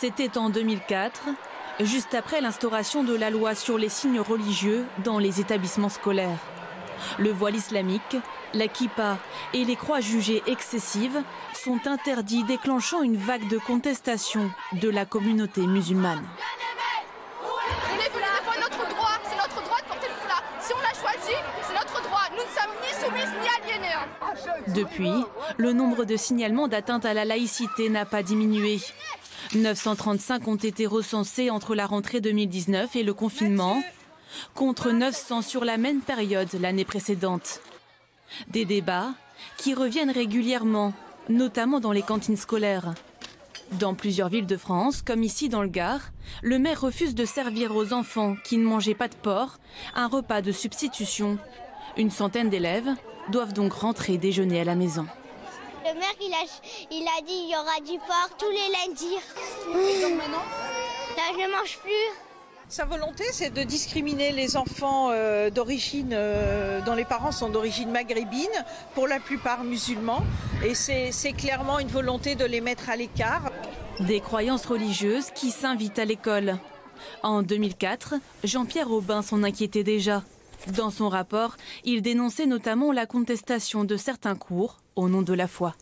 C'était en 2004, juste après l'instauration de la loi sur les signes religieux dans les établissements scolaires. Le voile islamique, la kippa et les croix jugées excessives sont interdits, déclenchant une vague de contestation de la communauté musulmane. Les foulards, c'est notre droit de porter le foulard. Si on l'a choisi, c'est notre droit. Nous ne sommes ni soumises ni aliénées. Depuis, le nombre de signalements d'atteinte à la laïcité n'a pas diminué. 935 ont été recensés entre la rentrée 2019 et le confinement, contre 900 sur la même période l'année précédente. Des débats qui reviennent régulièrement, notamment dans les cantines scolaires. Dans plusieurs villes de France, comme ici dans le Gard, le maire refuse de servir aux enfants qui ne mangeaient pas de porc un repas de substitution. Une centaine d'élèves doivent donc rentrer déjeuner à la maison. Le maire, il a dit qu'il y aura du porc tous les lundis. Et donc maintenant, là, je ne mange plus. Sa volonté, c'est de discriminer les enfants d'origine, dont les parents sont d'origine maghrébine, pour la plupart musulmans. Et c'est clairement une volonté de les mettre à l'écart. Des croyances religieuses qui s'invitent à l'école. En 2004, Jean-Pierre Aubin s'en inquiétait déjà. Dans son rapport, il dénonçait notamment la contestation de certains cours au nom de la foi.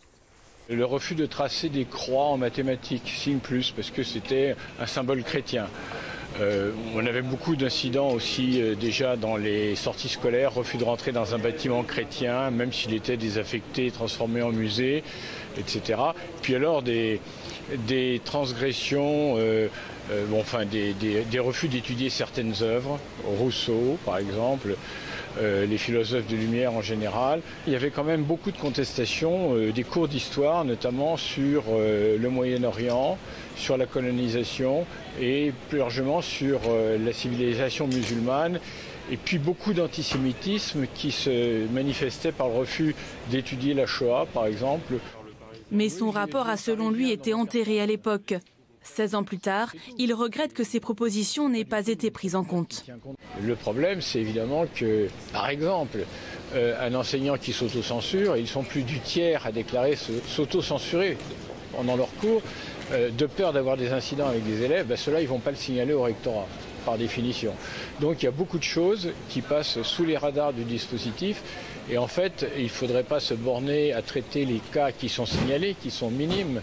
Le refus de tracer des croix en mathématiques, signe plus, parce que c'était un symbole chrétien. On avait beaucoup d'incidents aussi déjà dans les sorties scolaires, refus de rentrer dans un bâtiment chrétien, même s'il était désaffecté, transformé en musée, etc. Puis alors des transgressions, des refus d'étudier certaines œuvres, Rousseau par exemple, les philosophes de Lumière en général. Il y avait quand même beaucoup de contestations, des cours d'histoire, notamment sur le Moyen-Orient, sur la colonisation et plus largement sur la civilisation musulmane. Et puis beaucoup d'antisémitisme qui se manifestait par le refus d'étudier la Shoah, par exemple. Mais son rapport a selon lui été enterré à l'époque. 16 ans plus tard, il regrette que ses propositions n'aient pas été prises en compte. Le problème, c'est évidemment que, par exemple, un enseignant qui s'auto-censure, ils sont plus du tiers à déclarer s'auto-censurer pendant leur cours, de peur d'avoir des incidents avec des élèves, ceux-là, ils ne vont pas le signaler au rectorat, par définition. Donc il y a beaucoup de choses qui passent sous les radars du dispositif. Et en fait, il ne faudrait pas se borner à traiter les cas qui sont signalés, qui sont minimes,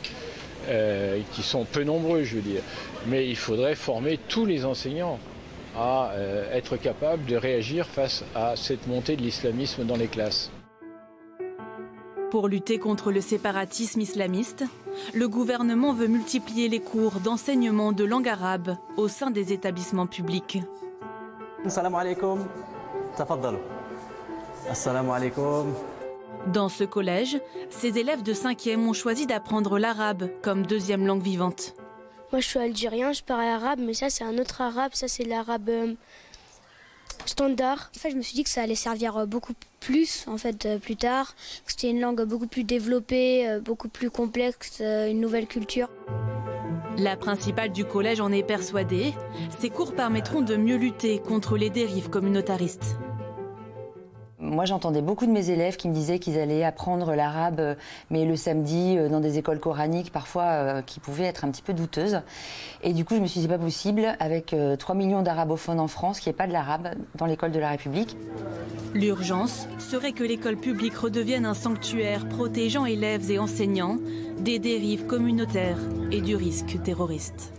qui sont peu nombreux, je veux dire. Mais il faudrait former tous les enseignants à être capables de réagir face à cette montée de l'islamisme dans les classes. Pour lutter contre le séparatisme islamiste, le gouvernement veut multiplier les cours d'enseignement de langue arabe au sein des établissements publics. Assalamu alaikum. Tafaddalu. Assalamu alaikum. Dans ce collège, ces élèves de 5e ont choisi d'apprendre l'arabe comme deuxième langue vivante. Moi, je suis algérien, je parle arabe, mais ça, c'est un autre arabe. Ça, c'est l'arabe standard. En fait, je me suis dit que ça allait servir beaucoup plus, en fait, plus tard. Que c'était une langue beaucoup plus développée, beaucoup plus complexe, une nouvelle culture. La principale du collège en est persuadée. Ces cours permettront de mieux lutter contre les dérives communautaristes. Moi, j'entendais beaucoup de mes élèves qui me disaient qu'ils allaient apprendre l'arabe, mais le samedi, dans des écoles coraniques, parfois, qui pouvaient être un petit peu douteuses. Et du coup, je me suis dit, c'est pas possible, avec 3 millions d'arabophones en France, qu'il n'y ait pas de l'arabe dans l'école de la République. L'urgence serait que l'école publique redevienne un sanctuaire protégeant élèves et enseignants des dérives communautaires et du risque terroriste.